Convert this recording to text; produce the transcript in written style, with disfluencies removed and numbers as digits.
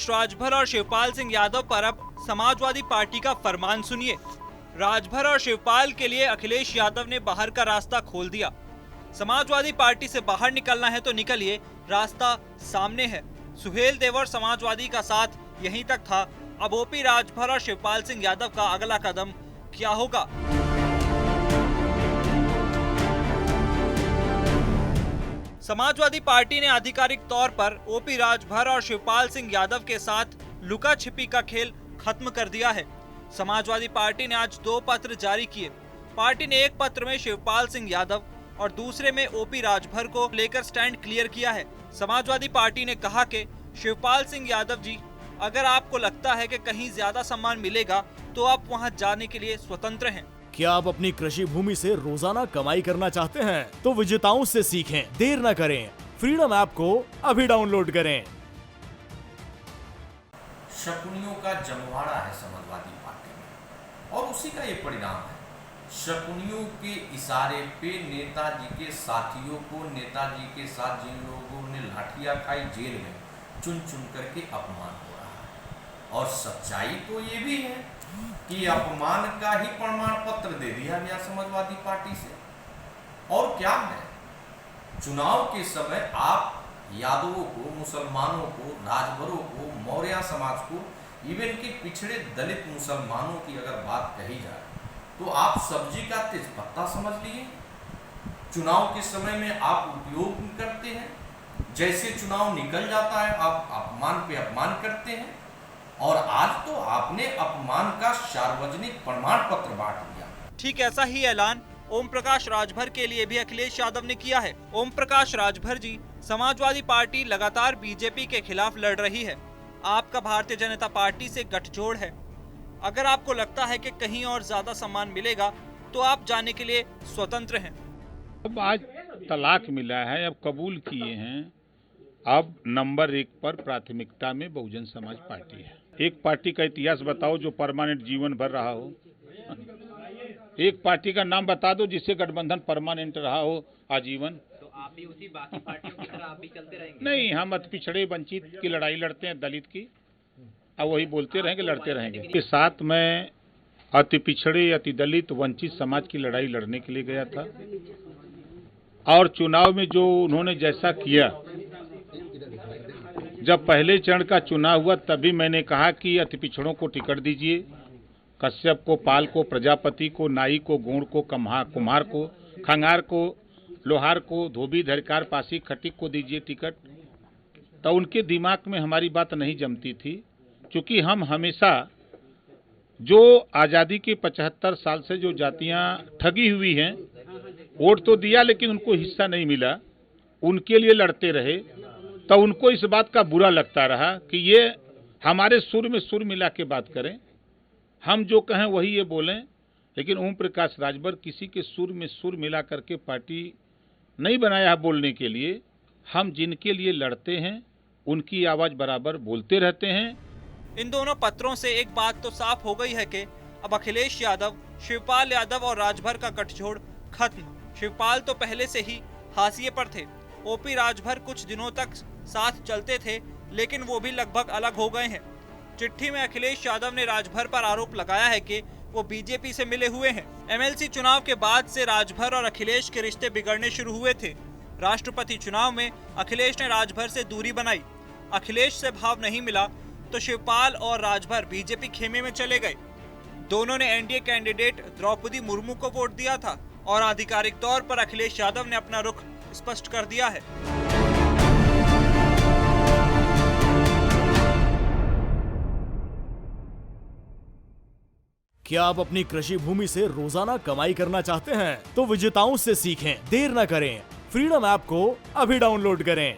प्रकाश राजभर और शिवपाल सिंह यादव पर अब समाजवादी पार्टी का फरमान सुनिए। राजभर और शिवपाल के लिए अखिलेश यादव ने बाहर का रास्ता खोल दिया। समाजवादी पार्टी से बाहर निकलना है तो निकलिए, रास्ता सामने है। सुहेल देवर समाजवादी का साथ यहीं तक था। अब ओपी राजभर और शिवपाल सिंह यादव का अगला कदम क्या होगा? समाजवादी पार्टी ने आधिकारिक तौर पर ओपी राजभर और शिवपाल सिंह यादव के साथ लुका छिपी का खेल खत्म कर दिया है। समाजवादी पार्टी ने आज 2 पत्र जारी किए। पार्टी ने एक पत्र में शिवपाल सिंह यादव और दूसरे में ओपी राजभर को लेकर स्टैंड क्लियर किया है। समाजवादी पार्टी ने कहा कि शिवपाल सिंह यादव जी, अगर आपको लगता है कि कहीं ज्यादा सम्मान मिलेगा तो आप वहां जाने के लिए स्वतंत्र हैं। क्या आप अपनी कृषि भूमि से रोजाना कमाई करना चाहते हैं? तो विजेताओं से सीखें, देर न करें। फ्रीडम ऐप को अभी डाउनलोड करें। शकुनियों का जमवाड़ा है समाजवादी पार्टी में और उसी का ये परिणाम है। शकुनियों के इशारे पे नेताजी के साथियों को, नेताजी के साथ जिन लोगों ने लाठियां खाई, जेल में चुन चुन करके अपमान हो रहा है। और सच्चाई तो ये भी है कि अपमान का ही प्रमाण पत्र दे दिया गया समाजवादी पार्टी से। और क्या है, चुनाव के समय आप यादवों को, मुसलमानों को, राजभरों को, मौर्य समाज को, इवन के पिछड़े दलित मुसलमानों की अगर बात कही जाए तो आप सब्जी का तेजपत्ता समझ लिए। चुनाव के समय में आप उपयोग करते हैं, जैसे चुनाव निकल जाता है आप अपमान पे अपमान करते हैं। और आज तो आपने अपमान का सार्वजनिक प्रमाण पत्र बांट दिया। ठीक ऐसा ही ऐलान ओम प्रकाश राजभर के लिए भी अखिलेश यादव ने किया है। ओम प्रकाश राजभर जी, समाजवादी पार्टी लगातार बीजेपी के खिलाफ लड़ रही है। आपका भारतीय जनता पार्टी से गठजोड़ है। अगर आपको लगता है कि कहीं और ज्यादा सम्मान मिलेगा तो आप जाने के लिए स्वतंत्र हैं। अब आज तलाक मिला है, अब कबूल किए हैं। अब नंबर 1 पर प्राथमिकता में बहुजन समाज पार्टी है। एक पार्टी का इतिहास बताओ जो परमानेंट जीवन भर रहा हो। एक पार्टी का नाम बता दो जिससे गठबंधन परमानेंट रहा हो आजीवन। तो आप भी उसी बाकी पार्टियों की तरह आप भी चलते रहेंगे? नहीं, हम अति पिछड़े वंचित की लड़ाई लड़ते हैं, दलित की, और वही बोलते रहेंगे, लड़ते रहेंगे। के साथ मैं अति पिछड़े, अति दलित, वंचित समाज की लड़ाई लड़ने के लिए गया था। और चुनाव में जो उन्होंने जैसा किया, जब पहले चरण का चुनाव हुआ तभी मैंने कहा कि अति पिछड़ों को टिकट दीजिए, कश्यप को, पाल को, प्रजापति को, नाई को, गोंड को, कुम्हार को, खंगार को, लोहार को, धोबी, धरकार, पासी, खटिक को दीजिए टिकट। तो उनके दिमाग में हमारी बात नहीं जमती थी, क्योंकि हम हमेशा जो आज़ादी के 75 साल से जो जातियां ठगी हुई हैं, वोट तो दिया लेकिन उनको हिस्सा नहीं मिला, उनके लिए लड़ते रहे। तो उनको इस बात का बुरा लगता रहा कि ये हमारे सुर में सुर मिला के बात करें, हम जो कहें वही ये बोलें। लेकिन ओम प्रकाश राजभर किसी के सुर में सुर मिला करके पार्टी नहीं बनाया है बोलने के लिए। हम जिनके लिए लड़ते हैं उनकी आवाज़ बराबर बोलते रहते हैं। इन दोनों पत्रों से एक बात तो साफ हो गई है कि अब अखिलेश यादव, शिवपाल यादव और राजभर का गठजोड़ खत्म। शिवपाल तो पहले से ही हाशिए पर थे। ओपी राजभर कुछ दिनों तक साथ चलते थे, लेकिन वो भी लगभग अलग हो गए हैं। चिट्ठी में अखिलेश यादव ने राजभर पर आरोप लगाया है कि वो बीजेपी से मिले हुए हैं। एमएलसी चुनाव के बाद से राजभर और अखिलेश के रिश्ते बिगड़ने शुरू हुए थे। राष्ट्रपति चुनाव में अखिलेश ने राजभर से दूरी बनाई। अखिलेश से भाव नहीं मिला तो शिवपाल और राजभर बीजेपी खेमे में चले गए। दोनों ने एनडीए कैंडिडेट द्रौपदी मुर्मू को वोट दिया था और आधिकारिक तौर पर अखिलेश यादव ने अपना रुख स्पष्ट कर दिया है। क्या आप अपनी कृषि भूमि से रोजाना कमाई करना चाहते हैं? तो विजेताओं से सीखें, देर न करें। फ्रीडम ऐप को अभी डाउनलोड करें।